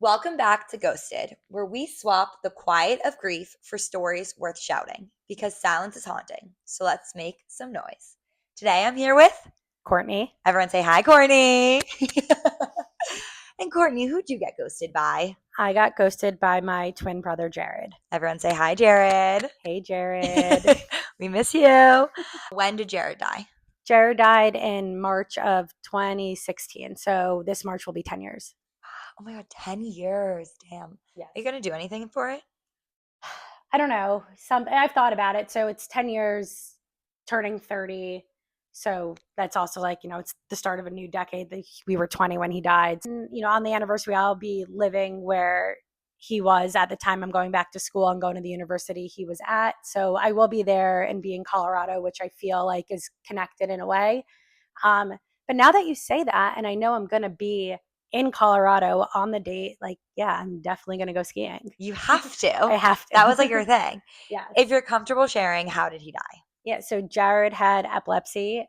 Welcome back to Ghosted, where we swap the quiet of grief for stories worth shouting because silence is haunting. So let's make some noise. Today I'm here with Courtney. everyone say hi, Courtney. And Courtney, who'd you get ghosted by? I got ghosted by my twin brother, Jared. Everyone say hi, Jared. Hey, Jared. We miss you. When did Jared die? Jared died in March of 2016. So this March will be 10 years. Oh my God, 10 years. Damn. Are Yes. you going to do anything for it? I don't know. I've thought about it. So it's 10 years turning 30. So that's also it's the start of a new decade. We were 20 when he died. And, on the anniversary, I'll be living where he was at the time I'm going back to school and going to the university he was at. So I will be there and be in Colorado, which I feel like is connected in a way. Um, but now that you say that, and I know I'm going to be in Colorado on the date, yeah, I'm definitely going to go skiing. You have to. I have to. That was like your thing. Yes. If you're comfortable sharing, how did he die? Yeah. So Jared had epilepsy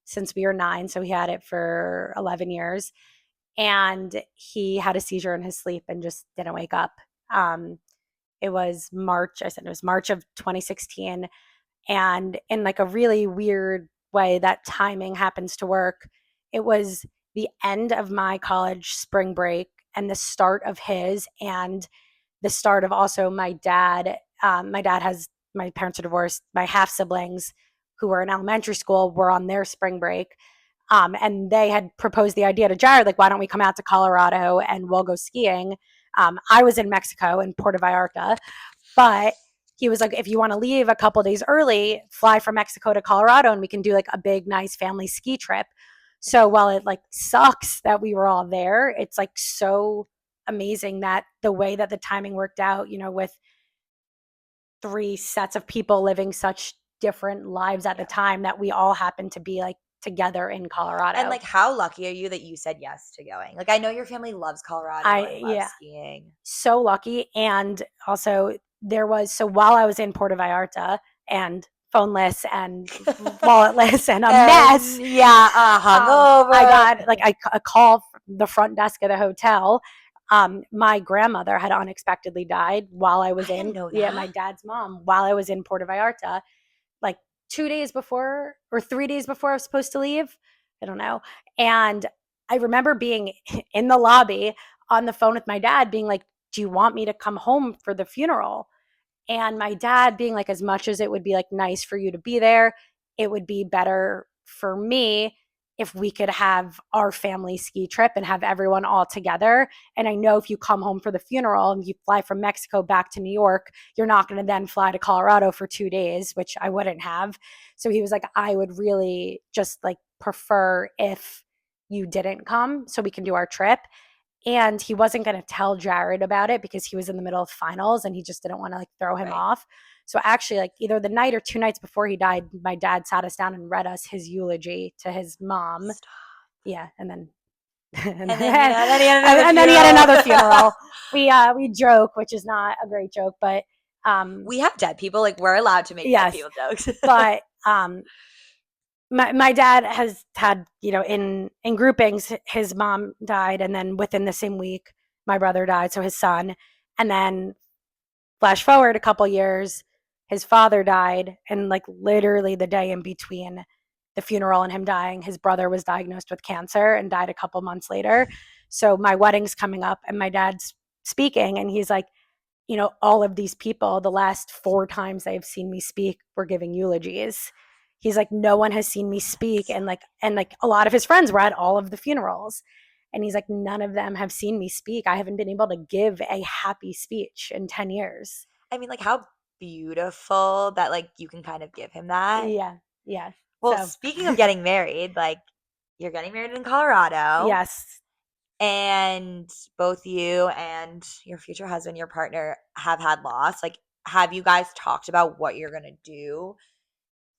since we were 9. So he had it for 11 years. And he had a seizure in his sleep and just didn't wake up. It was March. I said it was March of 2016. And in like a really weird way, that timing happens to work. It was the end of my college spring break and the start of his, and the start of also my dad. My parents are divorced. My half siblings who were in elementary school were on their spring break. And they had proposed the idea to Jared, like, why don't we come out to Colorado and we'll go skiing? I was in Mexico in Puerto Vallarta, but he was like, if you want to leave a couple days early, fly from Mexico to Colorado and we can do like a big, nice family ski trip. So while it like sucks that we were all there, it's like so amazing that the way that the timing worked out, with 3 sets of people living such different lives at the time, that we all happened to be like together in Colorado. And like, how lucky are you that you said yes to going? Like, I know your family loves Colorado and loves skiing. So lucky. And also so while I was in Puerto Vallarta and phoneless and walletless and a mess. Yeah, hungover. I got like a call from the front desk of the hotel. My grandmother had unexpectedly died while I was didn't in. know Yeah, that. my dad's mom, while I was in Puerto Vallarta, like 2 days before or 3 days before I was supposed to leave. I don't know. And I remember being in the lobby on the phone with my dad, being like, "Do you want me to come home for the funeral?" And my dad being like, as much as it would be like nice for you to be there, it would be better for me if we could have our family ski trip and have everyone all together. And I know if you come home for the funeral and you fly from Mexico back to New York, you're not going to then fly to Colorado for 2 days, which I wouldn't have. So he was like, I would really just like prefer if you didn't come so we can do our trip. And he wasn't going to tell Jared about it because he was in the middle of finals and he just didn't want to like throw him off. So actually, like either the night or 2 nights before he died, my dad sat us down and read us his eulogy to his mom. Stop. Yeah, and then and then he had another funeral. We joke, which is not a great joke, but we have dead people. Like, we're allowed to make dead people jokes. But my dad has had, in groupings, his mom died, and then within the same week, my brother died, so his son, and then flash forward a couple years, his father died, and like literally the day in between the funeral and him dying, his brother was diagnosed with cancer and died a couple months later. So my wedding's coming up, and my dad's speaking, and he's like, all of these people, the last 4 times they've seen me speak, were giving eulogies. He's like, no one has seen me speak. And a lot of his friends were at all of the funerals. And he's like, none of them have seen me speak. I haven't been able to give a happy speech in 10 years. I mean, like, how beautiful that, like, you can kind of give him that. Yeah. Yeah. Well, speaking of getting married, like, you're getting married in Colorado. Yes. And both you and your future husband, your partner, have had loss. Like, have you guys talked about what you're going to do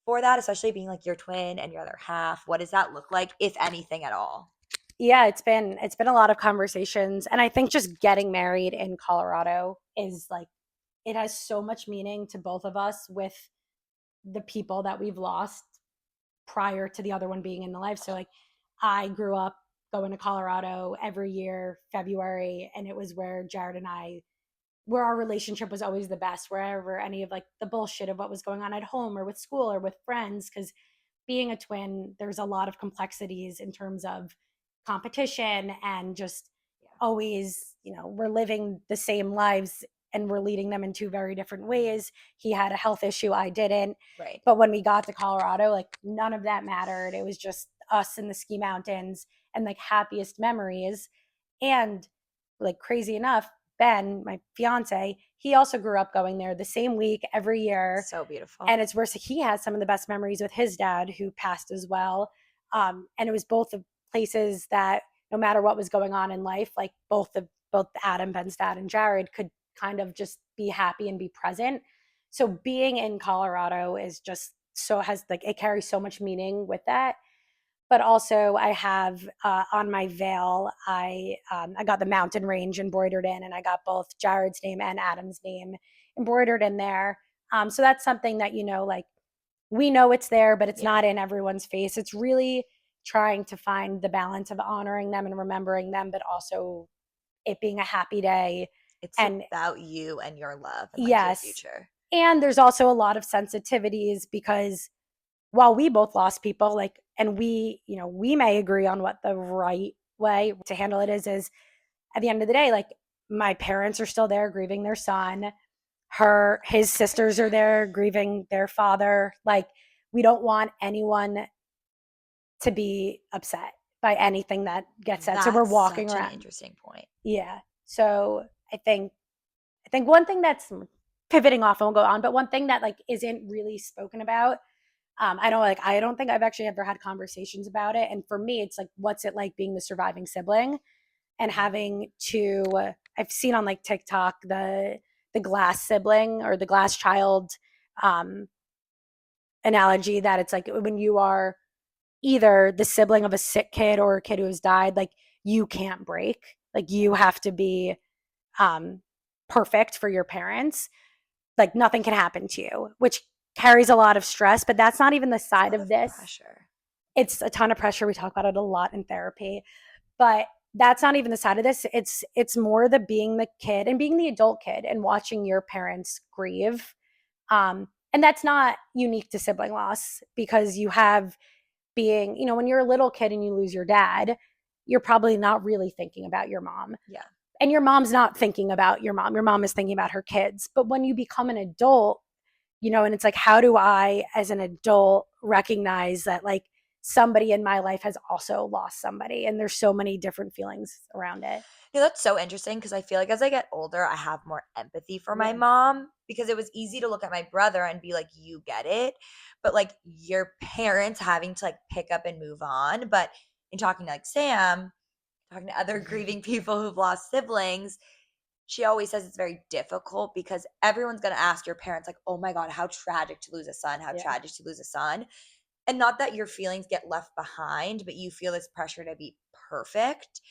for that, especially being like your twin and your other half? What does that look like, if anything at all? Yeah, it's been a lot of conversations, and I think just getting married in Colorado is like, it has so much meaning to both of us with the people that we've lost prior to the other one being in the life. So like, I grew up going to Colorado every year, February, and it was where Jared and I, where our relationship was always the best, wherever any of like the bullshit of what was going on at home or with school or with friends. Because being a twin, there's a lot of complexities in terms of competition and just always, we're living the same lives and we're leading them in two very different ways. He had a health issue, I didn't. Right. But when we got to Colorado, like none of that mattered. It was just us in the ski mountains and like happiest memories. And like crazy enough, Ben, my fiance, he also grew up going there the same week every year. So beautiful. And it's where he has some of the best memories with his dad, who passed as well. And it was both the places that no matter what was going on in life, like both Adam, Ben's dad, and Jared could kind of just be happy and be present. So being in Colorado is just has like, it carries so much meaning with that. But also I have on my veil, I got the mountain range embroidered in, and I got both Jared's name and Adam's name embroidered in there. So that's something that, like we know it's there, but it's not in everyone's face. It's really trying to find the balance of honoring them and remembering them, but also it being a happy day. It's about you and your love and like yes, your future. And there's also a lot of sensitivities because while we both lost people, like, and we may agree on what the right way to handle it is at the end of the day, like my parents are still there grieving their son. His sisters are there grieving their father. Like, we don't want anyone to be upset by anything that gets said. So we're walking around. An interesting point. Yeah. So I think one thing that's pivoting off and we'll go on, but one thing that like isn't really spoken about, I don't think I've actually ever had conversations about it. And for me, it's like, what's it like being the surviving sibling and having to, I've seen on like TikTok, the glass sibling or the glass child analogy, that it's like when you are either the sibling of a sick kid or a kid who has died, like you can't break, like you have to be perfect for your parents. Like nothing can happen to you, which carries a lot of stress, but that's not even the side of this. Pressure. It's a ton of pressure. We talk about it a lot in therapy, but that's not even the side of this. It's more the being the kid and being the adult kid and watching your parents grieve. And that's not unique to sibling loss, because you have being, when you're a little kid and you lose your dad, you're probably not really thinking about your mom. Yeah. And your mom's not thinking about your mom. Your mom is thinking about her kids. But when you become an adult, and it's like, how do I, as an adult, recognize that like somebody in my life has also lost somebody? And there's so many different feelings around it. Yeah, that's so interesting, because I feel like as I get older, I have more empathy for my mom, because it was easy to look at my brother and be like, you get it. But like your parents having to like pick up and move on. But in talking to like Sam, talking to other grieving people who've lost siblings, she always says it's very difficult because everyone's going to ask your parents like, oh my God, how tragic to lose a son, how tragic to lose a son. And not that your feelings get left behind, but you feel this pressure to be perfect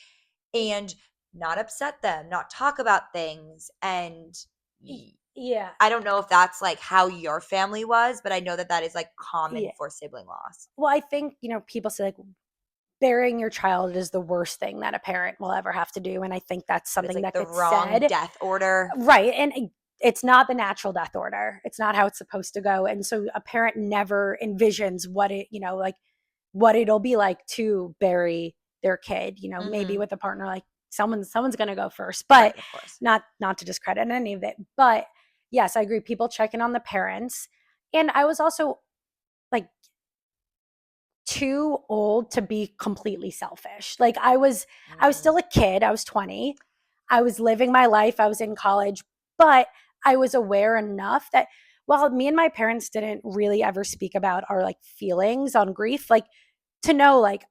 and not upset them, not talk about things. And yeah, I don't know if that's like how your family was, but I know that is like common for sibling loss. Well, I think, people say like burying your child is the worst thing that a parent will ever have to do. And I think that's something like that the gets wrong said. Death order. Right. And it's not the natural death order. It's not how it's supposed to go. And so a parent never envisions what it, like what it'll be like to bury their kid, maybe with a partner, like someone's going to go first, but not to discredit any of it. But yes, I agree. People checking on the parents. And I was also like too old to be completely selfish. Like I was still a kid. I was 20. I was living my life. I was in college, but I was aware enough that while me and my parents didn't really ever speak about our like feelings on grief, like to know, like,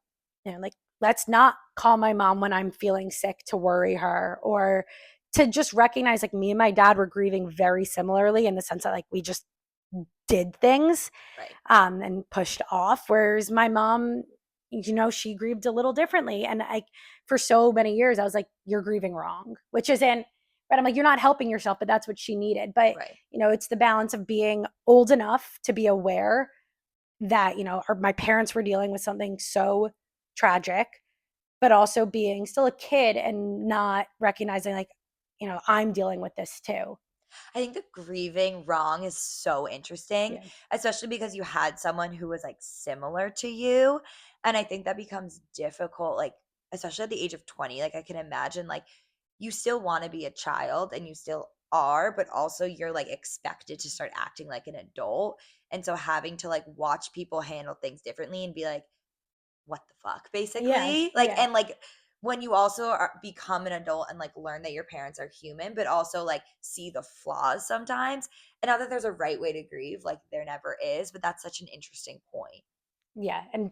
like let's not call my mom when I'm feeling sick to worry her, or to just recognize like me and my dad were grieving very similarly in the sense that like we just did things and pushed off, whereas my mom, she grieved a little differently. And for so many years I was like, you're grieving wrong, which isn't right. I'm like, you're not helping yourself, but that's what she needed. But it's the balance of being old enough to be aware that my parents were dealing with something so tragic, but also being still a kid and not recognizing like, I'm dealing with this too. I think the grieving wrong is so interesting, Yeah. especially because you had someone who was like similar to you. And I think that becomes difficult, like, especially at the age of 20. Like, I can imagine, like, you still want to be a child and you still are, but also you're like expected to start acting like an adult. And so having to like watch people handle things differently and be like, what the fuck, Yeah. basically. Like, Yeah. and like when you also become an adult and like learn that your parents are human, but also like see the flaws sometimes. And not that there's a right way to grieve, like there never is, but that's such an interesting point. Yeah. And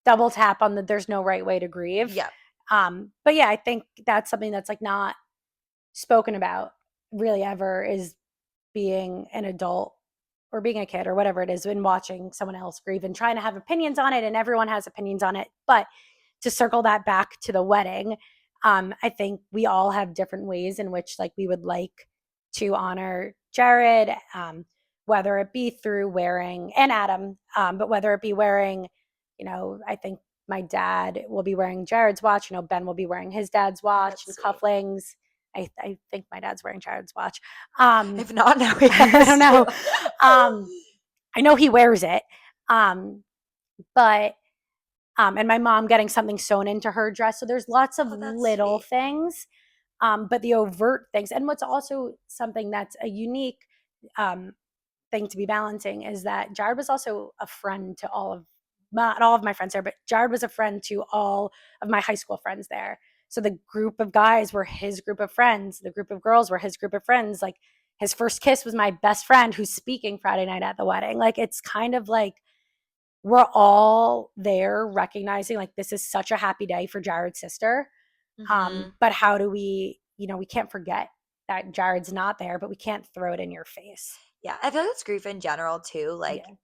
double tap on the there's no right way to grieve. Yeah. But yeah, I think that's something that's like not spoken about really ever is being an adult or being a kid or whatever it is and watching someone else grieve and trying to have opinions on it, and everyone has opinions on it. But to circle that back to the wedding, I think we all have different ways in which like we would like to honor Jared, whether it be through wearing, and Adam, but whether it be wearing, I think my dad will be wearing Jared's watch. Ben will be wearing his dad's Oh, watch that's and sweet. cufflinks. I think my dad's wearing Jared's watch. If not, now he I has don't know. to. Um, I know he wears it. Um, but and my mom getting something sewn into her dress. So there's lots of Oh, that's little sweet. things, but the overt things. And what's also something that's a unique um, thing to be balancing is that Jared was also a friend to not all of my friends there, but Jared was a friend to all of my high school friends there. So the group of guys were his group of friends. The group of girls were his group of friends. Like his first kiss was my best friend who's speaking Friday night at the wedding. Like it's kind of like we're all there recognizing like this is such a happy day for Jared's sister. Hmm. But how do we, we can't forget that Jared's not there, but we can't throw it in your face. Yeah, I feel like it's grief in general too. Like, Yeah.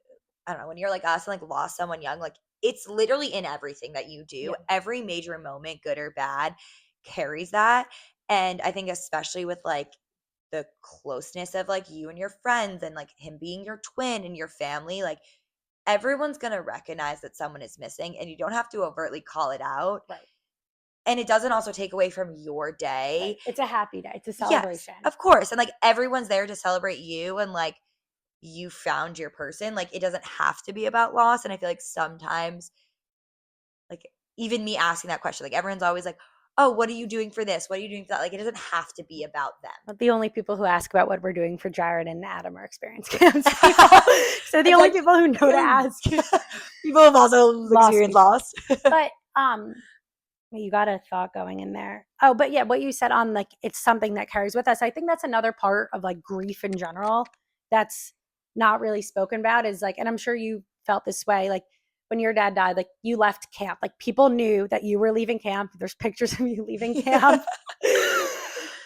I don't know, when you're like us and like lost someone young, like it's literally in everything that you do. Yeah. Every major moment, good or bad, carries that. And I think especially with like the closeness of like you and your friends and like him being your twin and your family, like everyone's going to recognize that someone is missing and you don't have to overtly call it out. Right. And it doesn't also take away from your Right. day. It's a happy day. It's a Yes, celebration. of course. And like everyone's there to celebrate you and like you found your person. Like it doesn't have to be about loss. And I feel like sometimes, like even me asking that question, like everyone's always like, "Oh, what are you doing for this? What are you doing for that?" Like it doesn't have to be about them. But the only people who ask about what we're doing for Jared and Adam are experienced camps people. So the It's only like people who know to ask people have also lost experienced people. loss. But you got a thought going in there. Oh, but yeah, what you said on like it's something that carries with us. I think that's another part of like grief in general that's not really spoken about is like, and I'm sure you felt this way, like when your dad died, like you left camp, like people knew that you were leaving camp. There's pictures of you leaving Yeah. camp.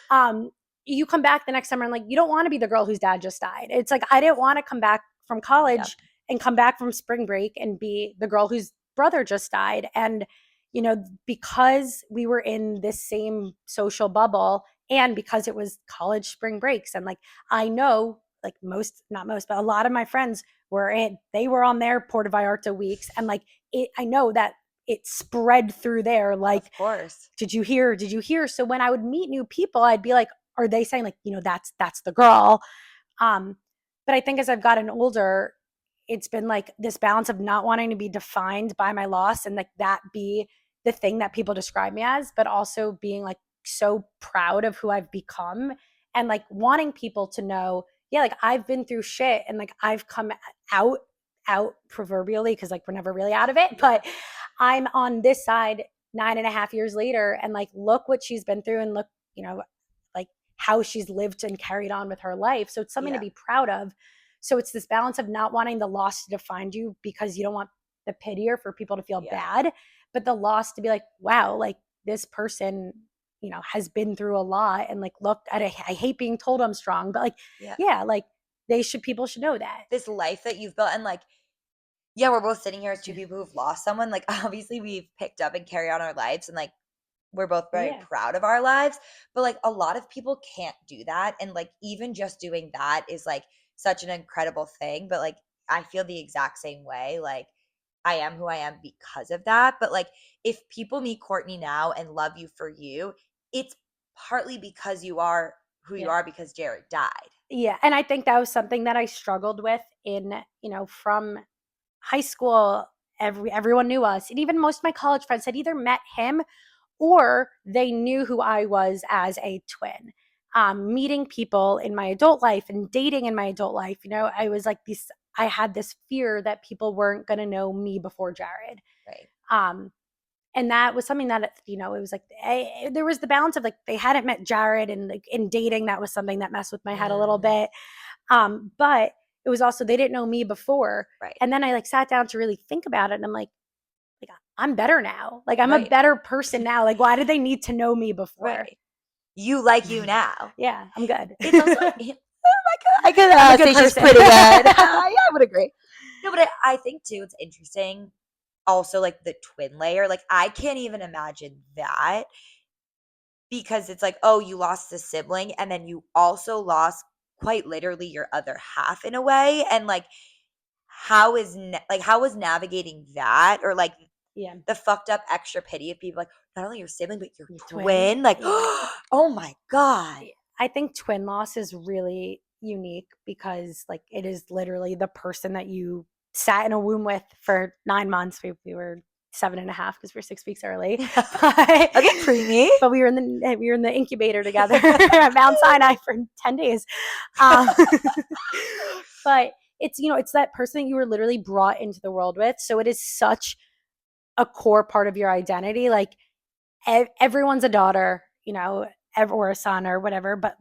Um, you come back the next summer and like you don't want to be the girl whose dad just died. It's like I didn't want to come back from Yep. college and come back from spring break and be the girl whose brother just died. And because we were in this same social bubble and because it was college spring breaks and like I know like most not most but a lot of my friends they were on their Puerto Vallarta weeks and like I know that it spread through there like Of course. did you hear so when I would meet new people I'd be like are they saying like that's the girl um but I think as I've gotten older it's been like this balance of not wanting to be defined by my loss and like that be the thing that people describe me as, but also being like so proud of who I've become and like wanting people to know, yeah, like I've been through shit and like I've come out proverbially because like we're never really out of it, but I'm on this side 9.5 years later and like look what she's been through and look, like how she's lived and carried on with her life. So it's something to Yeah. be proud of. So it's this balance of not wanting the loss to define you because you don't want the pity or for people to feel Yeah. bad, but the loss to be like, wow, like this person, has been through a lot and like look at it. I hate being told I'm strong, but like, Yeah. yeah, like people should know that. This life that you've built and like yeah, we're both sitting here as two people who've lost someone. Like obviously we've picked up and carried on our lives and like we're both very Yeah. proud of our lives, but like a lot of people can't do that. And like even just doing that is like such an incredible thing. But like I feel the exact same way. Like I am who I am because of that. But like, if people meet Courtney now and love you for you, it's partly because you are who you Yeah. are because Jared died. Yeah. And I think that was something that I struggled with in, from high school. Everyone knew us. And even most of my college friends had either met him or they knew who I was as a twin. Meeting people in my adult life and dating in my adult life, I was like I had this fear that people weren't going to know me before Jared. Right. Um, and that was something that, it was like, there was the balance of like, they hadn't met Jared, and like in dating, that was something that messed with my head a little bit. But it was also, they didn't know me before. Right. And then I like sat down to really think about it. And I'm like, I'm better now. Like, I'm a Right. better person now. Like, why did they need to know me before? Right. You like you now. Yeah, I'm good. It's also, oh my God, I could I'm a good say she's person. pretty good. Yeah, I would agree. No, but I think too, it's interesting. Also, like the twin layer, like I can't even imagine that, because it's like, oh, you lost a sibling, and then you also lost quite literally your other half in a way, and like how was navigating that, or like Yeah. the fucked up extra pity of people like not only your sibling but your Your twin, like Yeah. oh my God. I think twin loss is really unique because like it is literally the person that you sat in a womb with for 9 months. We were 7.5 because we're 6 weeks early. But, Okay, preemie. but we were in the incubator together at Mount Sinai for 10 days. But it's that person that you were literally brought into the world with. So it is such a core part of your identity. Like everyone's a daughter, or a son or whatever. But,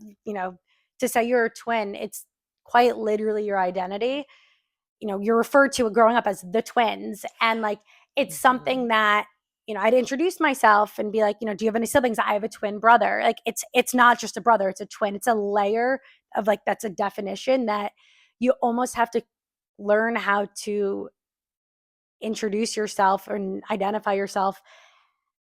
to say you're a twin, it's quite literally your identity. You're referred to growing up as the twins. And like, it's something that, I'd introduce myself and be like, do you have any siblings? I have a twin brother. Like it's not just a brother, it's a twin. It's a layer of like, that's a definition that you almost have to learn how to introduce yourself and identify yourself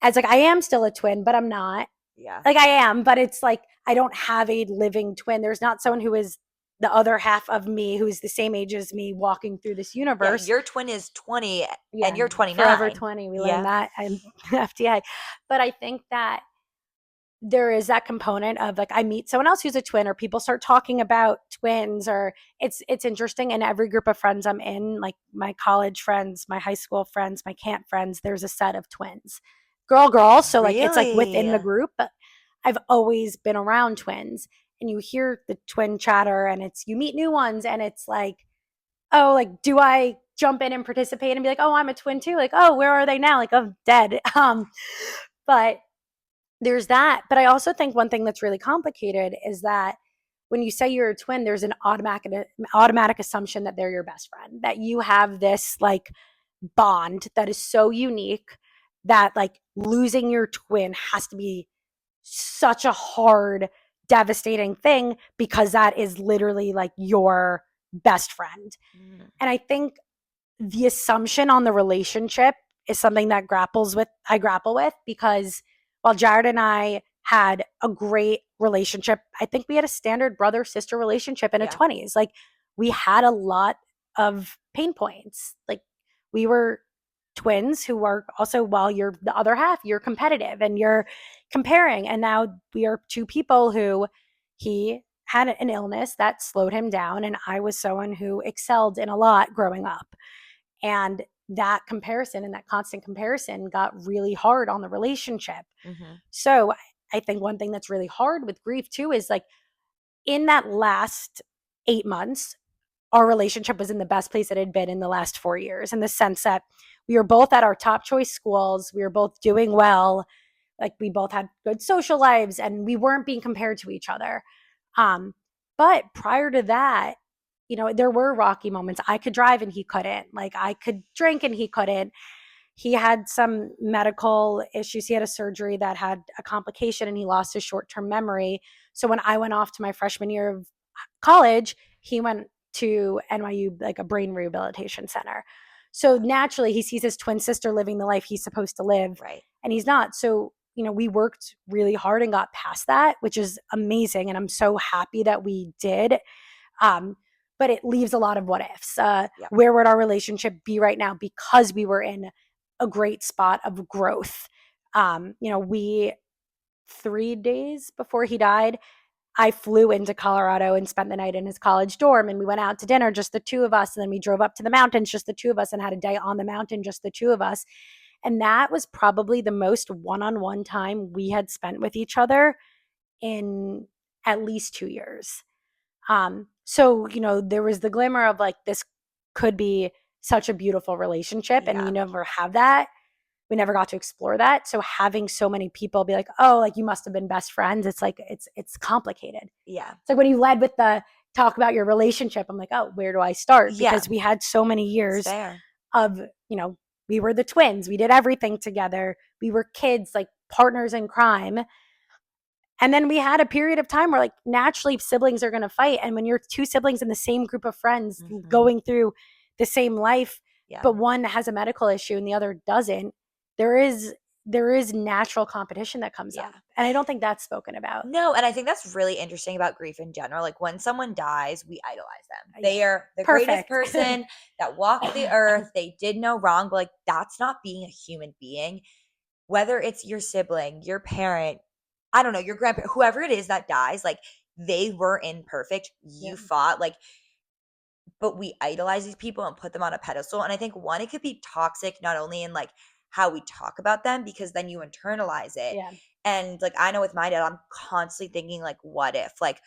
as like, I am still a twin, but I'm not. Yeah. Like I am, but it's like, I don't have a living twin. There's not someone who is the other half of me who's the same age as me walking through this universe. Your twin is 20 Yeah, and you're 29. Forever 20. We learned that in FTA. But I think that there is that component of like, I meet someone else who's a twin, or people start talking about twins, or it's interesting. And every group of friends I'm in, like my college friends, my high school friends, my camp friends, there's a set of twins, girl. So like, it's like within the group, but I've always been around twins. And you hear the twin chatter, and you meet new ones, and it's like, oh, like, do I jump in and participate and be like, oh, I'm a twin too? Like, oh, where are they now? Like, I'm dead. But there's that. But I also think one thing that's really complicated is that when you say you're a twin, there's an automatic assumption that they're your best friend, that you have this like bond that is so unique that like losing your twin has to be such a hard, devastating thing, because that is literally like your best friend. And I think the assumption on the relationship is something that I grapple with, because while Jared and I had a great relationship, I think we had a standard brother sister relationship in our 20s. Like we had a lot of pain points. Like we were twins who are also, while you're the other half, you're competitive and you're comparing. And now we are two people who, he had an illness that slowed him down, and I was someone who excelled in a lot growing up. And that comparison and that constant comparison got really hard on the relationship. So I think one thing that's really hard with grief too is like, in that last 8 months, our relationship was in the best place it had been in the last 4 years, in the sense that we were both at our top choice schools. We were both doing well. Like we both had good social lives, and we weren't being compared to each other. But prior to that, there were rocky moments. I could drive and he couldn't. Like I could drink and he couldn't. He had some medical issues. He had a surgery that had a complication, and he lost his short-term memory. So when I went off to my freshman year of college, he went to NYU, like a brain rehabilitation center. So naturally, he sees his twin sister living the life he's supposed to live, Right. and he's not. So, we worked really hard and got past that, which is amazing. And I'm so happy that we did. but it leaves a lot of what ifs. Yeah. Where would our relationship be right now because we were in a great spot of growth? We 3 days before he died, I flew into Colorado and spent the night in his college dorm, and we went out to dinner, just the two of us. And then we drove up to the mountains, just the two of us, and had a day on the mountain, just the two of us. And that was probably the most one-on-one time we had spent with each other in at least 2 years. So, there was the glimmer of like, this could be such a beautiful relationship, and we never have that. We never got to explore that. So having so many people be like, oh, like you must have been best friends. It's like, it's complicated. Yeah. It's like when you led with the talk about your relationship, I'm like, oh, where do I start? Yeah. Because we had so many years Fair. of, we were the twins. We did everything together. We were kids, like partners in crime. And then we had a period of time where like naturally siblings are going to fight. And when you're two siblings in the same group of friends going through the same life, but one has a medical issue and the other doesn't, there is natural competition that comes up. And I don't think that's spoken about. No, and I think that's really interesting about grief in general. Like when someone dies, we idolize them. They are the greatest person that walked the earth. They did no wrong, but like that's not being a human being. Whether it's your sibling, your parent, I don't know, your grandparent, whoever it is that dies, like they were imperfect. You fought, like, but we idolize these people and put them on a pedestal. And I think one, it could be toxic, not only in like how we talk about them, because then you internalize it. Yeah. And like I know with my dad, I'm constantly thinking like, what if? Like,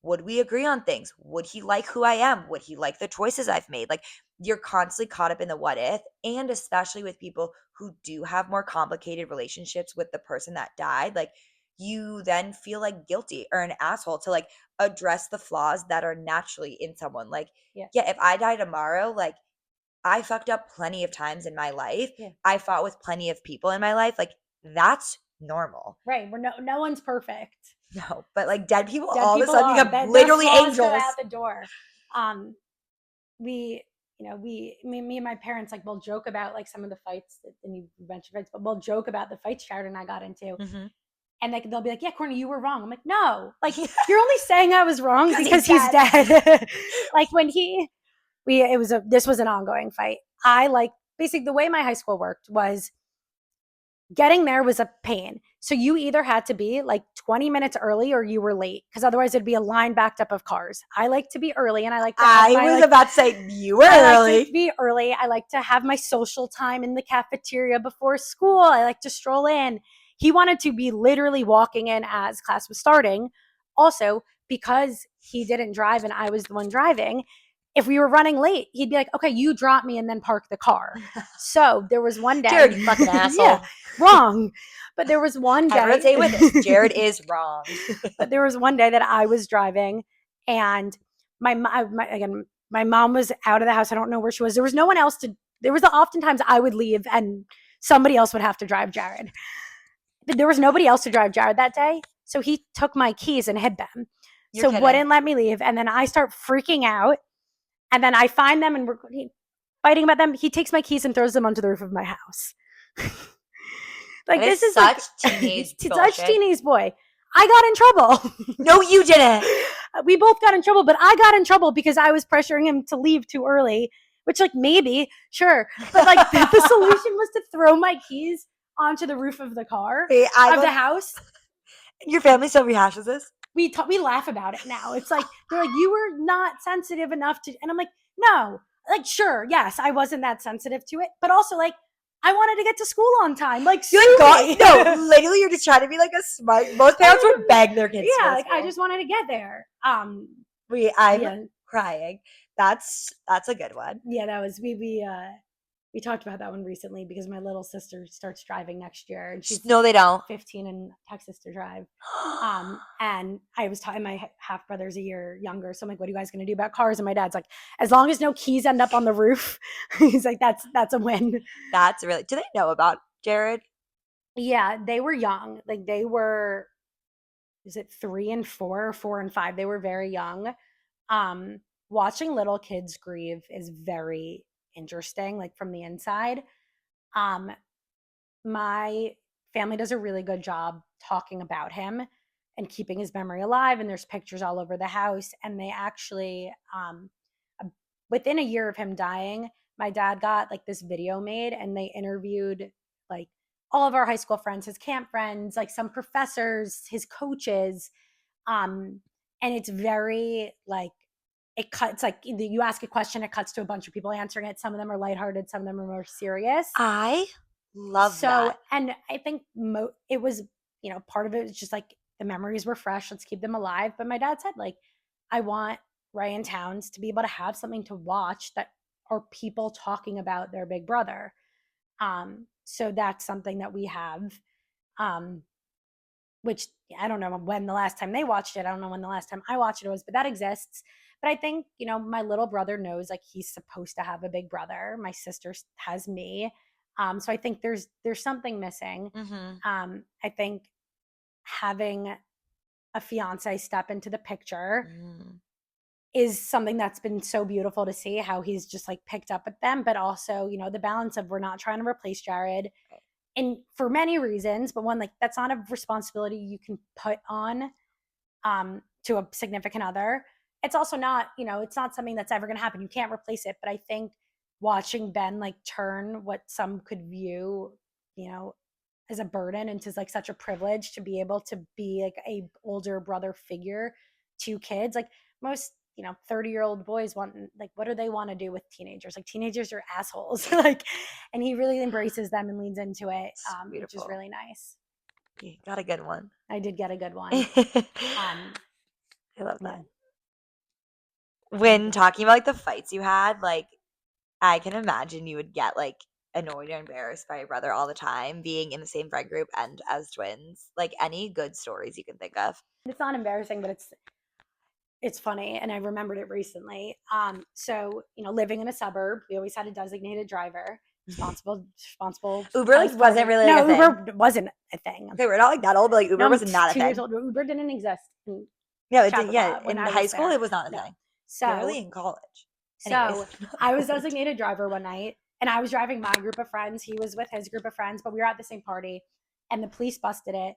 would we agree on things? Would he like who I am? Would he like the choices I've made? Like you're constantly caught up in the what if, and especially with people who do have more complicated relationships with the person that died, like you then feel like guilty or an asshole to like address the flaws that are naturally in someone. Like, if I die tomorrow, like I fucked up plenty of times in my life. I fought with plenty of people in my life. Like that's normal. Right. We're no one's perfect. No, but like dead people all of a sudden become literally angels. Go out the door. Me and my parents like will joke about like some of the fights and you mentioned fights, but we'll joke about the fights Jared and I got into. And like they'll be like, yeah, Courtney, you were wrong. I'm like, no, like you're only saying I was wrong because he's dead. Like when this was an ongoing fight. I like basically the way my high school worked was getting there was a pain. So you either had to be like 20 minutes early or you were late because otherwise it'd be a line backed up of cars. I like to be early and I like to about to say you were early. I like to be early. I like to have my social time in the cafeteria before school. I like to stroll in. He wanted to be literally walking in as class was starting. Also, because he didn't drive and I was the one driving, if we were running late, he'd be like, okay, you drop me and then park the car. So there was one day. Jared, you fucking asshole. Wrong. But there was one day. Everyone say with this. Jared is wrong. But there was one day that I was driving and my mom was out of the house. I don't know where she was. There was no one else there was oftentimes I would leave and somebody else would have to drive Jared. But there was nobody else to drive Jared that day. So he took my keys and hid them. You're kidding. Wouldn't let me leave. And then I start freaking out. And then I find them and we're fighting about them. He takes my keys and throws them onto the roof of my house. Like this is such teenage bullshit. Such teenage boy. I got in trouble. No, you didn't. We both got in trouble, but I got in trouble because I was pressuring him to leave too early, which like maybe, sure. But like the solution was to throw my keys onto the roof of the car of the house. Your family still rehashes this? We laugh about it now. It's like, they're like, you were not sensitive enough to, and I'm like, no, like, sure. Yes, I wasn't that sensitive to it, but also like, I wanted to get to school on time. Like, no, literally you're just trying to be like a smart, most parents would beg their kids to like, I just wanted to get there. I'm crying. That's a good one. Yeah, that was, we talked about that one recently because my little sister starts driving next year and she's no, they don't 15 in Texas to drive. And I was talking, my half brother's a year younger. So I'm like, what are you guys going to do about cars? And my dad's like, as long as no keys end up on the roof, he's like, that's a win. That's really, do they know about Jared? Yeah, they were young. Like they were, is it 3 and 4 or 4 and 5? They were very young. Watching little kids grieve is very interesting, like from the inside. My family does a really good job talking about him and keeping his memory alive. And there's pictures all over the house. And they actually, within a year of him dying, my dad got like this video made, and they interviewed like all of our high school friends, his camp friends, like some professors, his coaches. And it's very like, it cuts like you ask a question, it cuts to a bunch of people answering it. Some of them are lighthearted, some of them are more serious. I love that. And I think it was, part of it was just like the memories were fresh. Let's keep them alive. But my dad said, like, I want Ryan Towns to be able to have something to watch that are people talking about their big brother. So that's something that we have, which I don't know when the last time they watched it. I don't know when the last time I watched it was, but that exists. But I think, my little brother knows like he's supposed to have a big brother. My sister has me. So I think there's something missing. I think having a fiance step into the picture is something that's been so beautiful to see, how he's just like picked up at them, but also, the balance of, we're not trying to replace Jared. And for many reasons, but one, like, that's not a responsibility you can put on to a significant other. It's also not, it's not something that's ever going to happen. You can't replace it. But I think watching Ben like turn what some could view, as a burden into like such a privilege to be able to be like a older brother figure to kids, like most 30-year-old boys want, like, what do they want to do with teenagers? Like, teenagers are assholes. Like, and he really embraces them and leans into it, which is really nice. You got a good one. I did get a good one. I love that. When talking about like the fights you had, like, I can imagine you would get like annoyed or embarrassed by your brother all the time, being in the same friend group and as twins. Like, any good stories you can think of? It's not embarrassing, but it's funny, and I remembered it recently. So, living in a suburb, we always had a designated driver, responsible. Uber like wasn't really like a thing. Uber wasn't a thing. Okay, we're not like that old, but like Uber was not a thing. 2 years old. Uber didn't exist. Yeah, it did, yeah. In high school, it was not a thing. So literally in college. So I was designated driver one night, and I was driving my group of friends. He was with his group of friends, but we were at the same party, and the police busted it,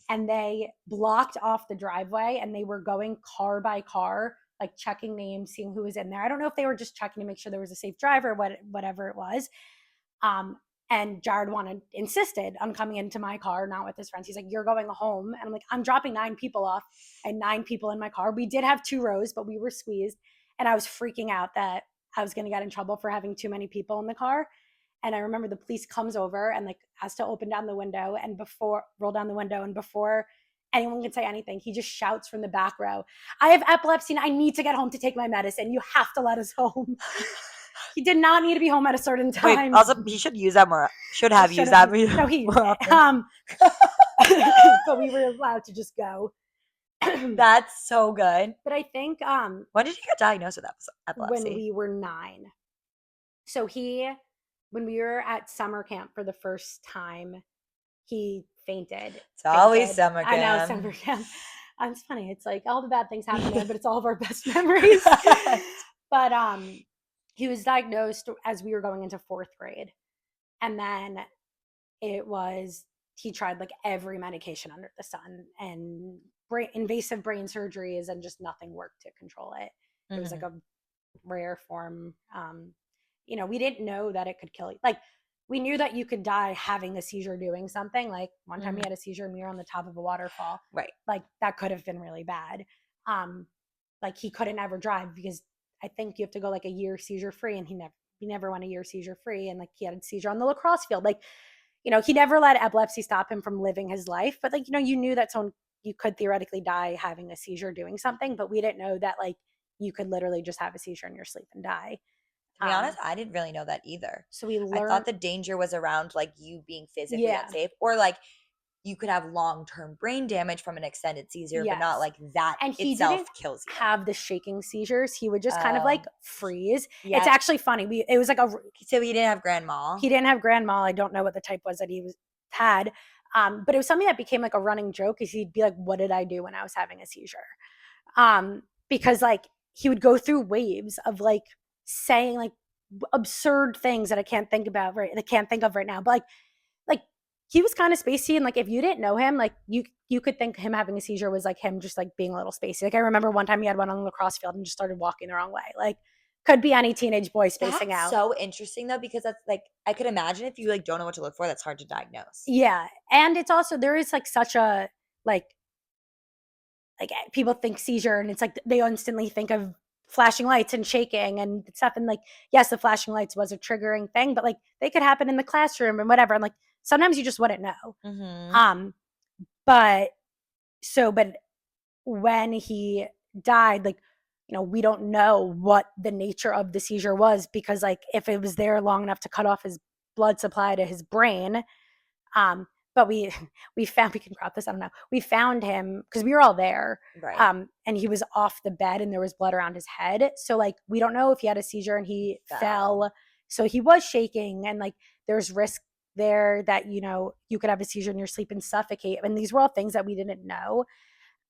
and they blocked off the driveway, and they were going car by car, like checking names, seeing who was in there. I don't know if they were just checking to make sure there was a safe driver, whatever it was. And Jared insisted on coming into my car, not with his friends. He's like, "You're going home." And I'm like, "I'm dropping 9 people off. I had 9 people in my car." We did have 2 rows, but we were squeezed. And I was freaking out that I was going to get in trouble for having too many people in the car. And I remember the police comes over and like has to open down the window and roll down the window. And before anyone can say anything, he just shouts from the back row, "I have epilepsy and I need to get home to take my medicine. You have to let us home." He did not need to be home at a certain time. Wait, also he should use that more. Should have used that. No, he but we were allowed to just go. That's so good. But I think when did you get diagnosed with epilepsy? When we were 9. So when we were at summer camp for the first time, he fainted. It's always summer camp. I know, summer camp. It's funny. It's like all the bad things happen there, but it's all of our best memories. But he was diagnosed as we were going into 4th grade. And then he tried like every medication under the sun and invasive brain surgeries, and just nothing worked to control it. It was like a rare form. We didn't know that it could kill you. Like, we knew that you could die having a seizure doing something. Like, one time he had a seizure and we were on the top of a waterfall. Right. Like, that could have been really bad. Like, he couldn't ever drive because I think you have to go like a year seizure free, and he never went a year seizure free. And like, he had a seizure on the lacrosse field. Like, he never let epilepsy stop him from living his life. But like, you knew that you could theoretically die having a seizure doing something, but we didn't know that like you could literally just have a seizure in your sleep and die. To be honest, I didn't really know that either. So I thought the danger was around like you being physically unsafe, or like you could have long-term brain damage from an extended seizure, but not like that and he itself didn't kills you. Have the shaking seizures. He would just kind of like freeze. Yeah. It's actually funny. It was like so he didn't have grand mal. He didn't have grand mal. I don't know what the type was that he had. But it was something that became like a running joke, is he'd be like, "What did I do when I was having a seizure?" Because like he would go through waves of like saying like absurd things that I can't think of right now. But like he was kind of spacey, and like if you didn't know him, like you could think him having a seizure was like him just like being a little spacey. Like I remember one time he had one on the lacrosse field and just started walking the wrong way. Like could be any teenage boy spacing That's out. so interesting though, because that's like I could imagine if you like don't know what to look for, that's hard to diagnose. Yeah, and it's also there is like such a like people think seizure and it's like they instantly think of flashing lights and shaking and stuff, and like yes, the flashing lights was a triggering thing, but like they could happen in the classroom and whatever, and like sometimes you just wouldn't know. Mm-hmm. Um, but but when he died, like, we don't know what the nature of the seizure was because, like, if it was there long enough to cut off his blood supply to his brain, but we found we can crop this. I don't know. We found him because we were all there, Right. and he was off the bed and there was blood around his head. So like we don't know if he had a seizure and he fell. So he was shaking and like there's risk there that you could have a seizure in your sleep and suffocate. And these were all things that we didn't know.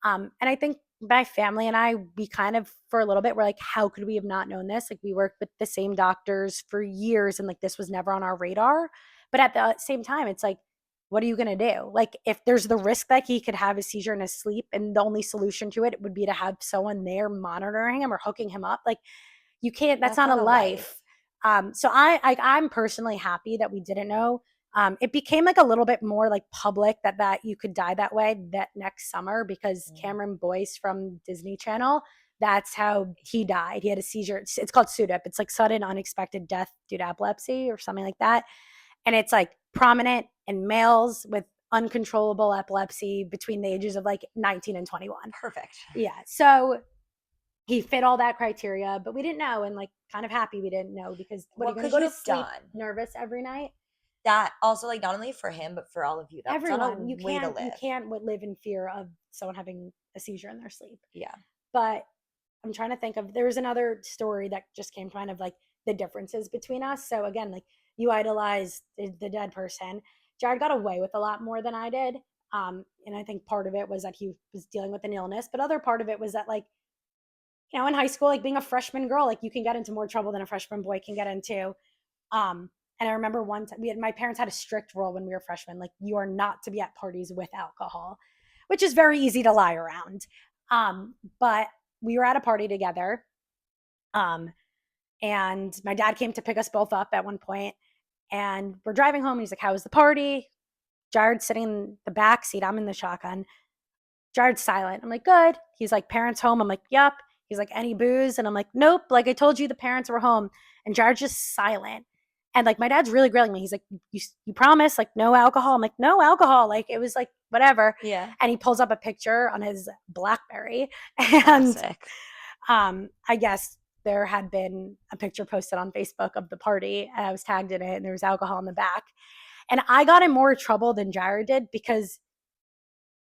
And I think my family and I, we kind of, for a little bit, we're like, how could we have not known this? Like, we worked with the same doctors for years and like this was never on our radar. But at the same time, it's like, what are you going to do? Like, if there's the risk that he could have a seizure in his sleep and the only solution to it would be to have someone there monitoring him or hooking him up, like, you can't, that's not a life. So I'm personally happy that we didn't know. It became like a little bit more like public that you could die that way that next summer because Cameron Boyce from Disney Channel, that's how he died. He had a seizure. It's called SUDEP. It's like sudden unexpected death due to epilepsy or something like that. And it's like prominent in males with uncontrollable epilepsy between the ages of like 19 and 21. Perfect. Yeah. So he fit all that criteria, but we didn't know, and like kind of happy we didn't know because what are you going to go to sleep nervous every night? That also, like, not only for him but for all of you. That's Everyone, not a you way to live. can't live in fear of someone having a seizure in their sleep. Yeah. But I'm trying to think of, there was another story that just came kind of like the differences between us. So again, like you idolize the dead person. Jared got away with a lot more than I did. And I think part of it was that he was dealing with an illness, but other part of it was that like, in high school, like being a freshman girl, like you can get into more trouble than a freshman boy can get into. And I remember one time my parents had a strict rule when we were freshmen, like you are not to be at parties with alcohol, which is very easy to lie around. But we were at a party together. And my dad came to pick us both up at one point, and we're driving home. And he's like, "How was the party?" Jared's sitting in the back seat. I'm in the shotgun. Jared's silent. I'm like, "Good." He's like, "Parents home?" I'm like, "Yup." He's like, "Any booze?" And I'm like, "Nope. Like I told you, the parents were home." And Jared's just silent. And like my dad's really grilling me. He's like, you promise? Like no alcohol? I'm like, no alcohol. Like it was like whatever. Yeah. And he pulls up a picture on his BlackBerry. And I guess there had been a picture posted on Facebook of the party, and I was tagged in it, and there was alcohol in the back. And I got in more trouble than Jared did because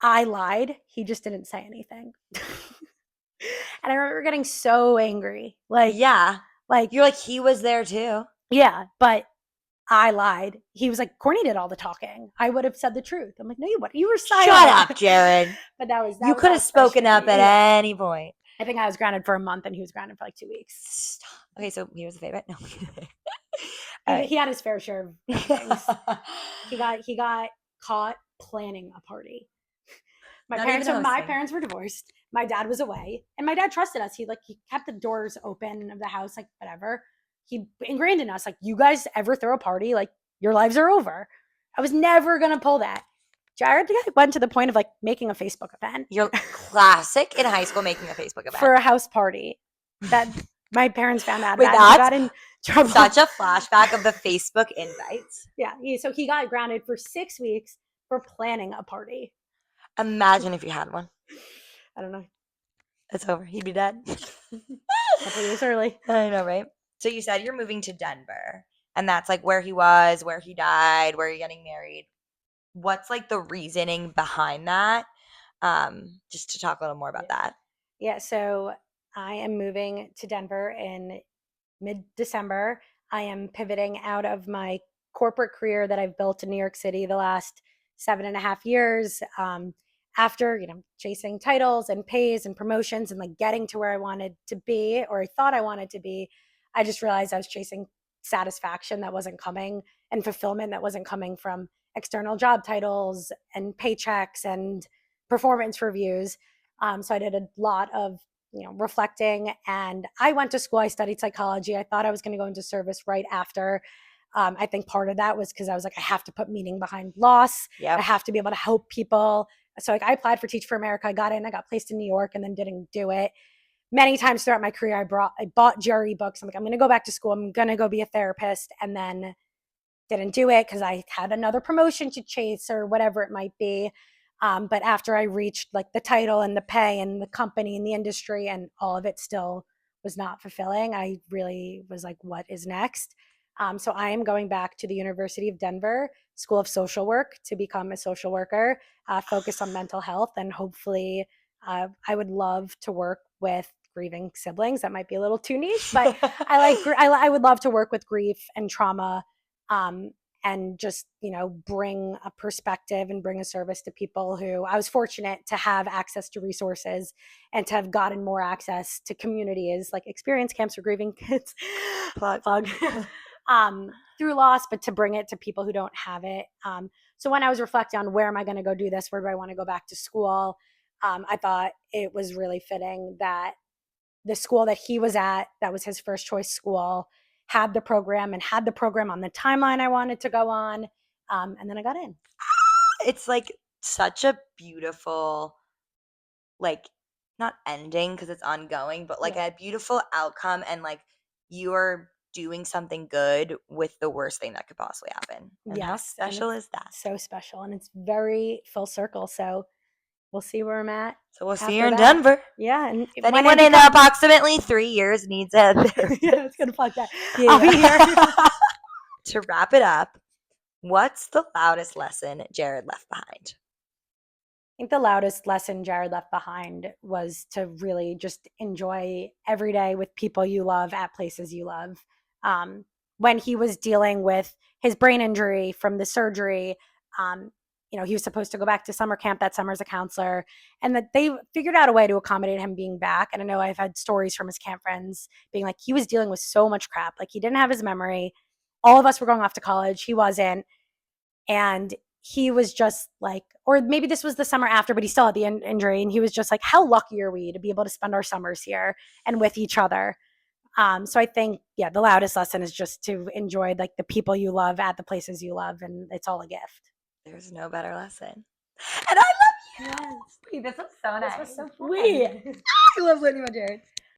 I lied. He just didn't say anything. And I remember getting so angry. Like, yeah. Like you're like, he was there too. Yeah, but I lied. He was like, Courtney did all the talking. I would have said the truth. I'm like, no, you what? You were silent. Shut up, Jared. But you could have spoken up at any point. I think I was grounded for a month, and he was grounded for like 2 weeks. Stop. Okay, so he was a favorite. No, he had his fair share of things. he got caught planning a party. My parents were divorced. My dad was away, and my dad trusted us. He kept the doors open of the house, like whatever. He ingrained in us, like, you guys ever throw a party, like your lives are over. I was never gonna pull that. Jared went to the point of like making a Facebook event. You're classic in high school, making a Facebook event for a house party that my parents found out about. He got in trouble. Such a flashback of the Facebook invites. Yeah, so he got grounded for 6 weeks for planning a party. Imagine if you had one. I don't know. It's over. He'd be dead. A couple years early. I know, right? So you said you're moving to Denver, and that's like where he was, where he died, where you're getting married. What's like the reasoning behind that? Just to talk a little more about that. Yeah, so I am moving to Denver in mid-December. I am pivoting out of my corporate career that I've built in New York City the last 7.5 years. After, chasing titles and pays and promotions and like getting to where I wanted to be, or I thought I wanted to be, I just realized I was chasing satisfaction that wasn't coming and fulfillment that wasn't coming from external job titles and paychecks and performance reviews. So I did a lot of reflecting, and I went to school. I studied psychology. I thought I was going to go into service right after. I think part of that was because I was like, I have to put meaning behind loss. I have to be able to help people. So like I applied for Teach for America. I got in. I got placed in New York, and then didn't do it. Many times throughout my career, I bought GRE books. I'm like, I'm going to go back to school. I'm going to go be a therapist, and then didn't do it because I had another promotion to chase or whatever it might be. But after I reached like the title and the pay and the company and the industry, and all of it still was not fulfilling, I really was like, what is next? So I am going back to the University of Denver School of Social Work to become a social worker, focused on mental health. And hopefully I would love to work with grieving siblings. That might be a little too niche, but I would love to work with grief and trauma, and just bring a perspective and bring a service to people who I was fortunate to have access to resources and to have gotten more access to communities like experience camps for grieving kids plug through loss, but to bring it to people who don't have it. So when I was reflecting on where am I going to go do this, where do I want to go back to school, I thought it was really fitting that the school that he was at, that was his first choice school, had the program on the timeline I wanted to go on. And then I got in. It's like such a beautiful, like, not ending because it's ongoing, but like a beautiful outcome, and like you are doing something good with the worst thing that could possibly happen. And how special is that? So special. And it's very full circle. So we'll see where I'm at. So we'll see you in Denver. Yeah. And if anyone in approximately 3 years needs a therapist, yeah, it's gonna plug that. Yeah. I'll be here. To wrap it up, what's the loudest lesson Jared left behind? I think the loudest lesson Jared left behind was to really just enjoy every day with people you love at places you love. When he was dealing with his brain injury from the surgery, he was supposed to go back to summer camp that summer as a counselor, and that they figured out a way to accommodate him being back. And I know I've had stories from his camp friends being like, he was dealing with so much crap. Like he didn't have his memory. All of us were going off to college. He wasn't. And he was just like, or maybe this was the summer after, but he still had the injury. And he was just like, how lucky are we to be able to spend our summers here and with each other? So I think, the loudest lesson is just to enjoy like the people you love at the places you love. And it's all a gift. There's no better lesson. And I love you. Yes. This was so nice. This was so fun. I love learning about Jared.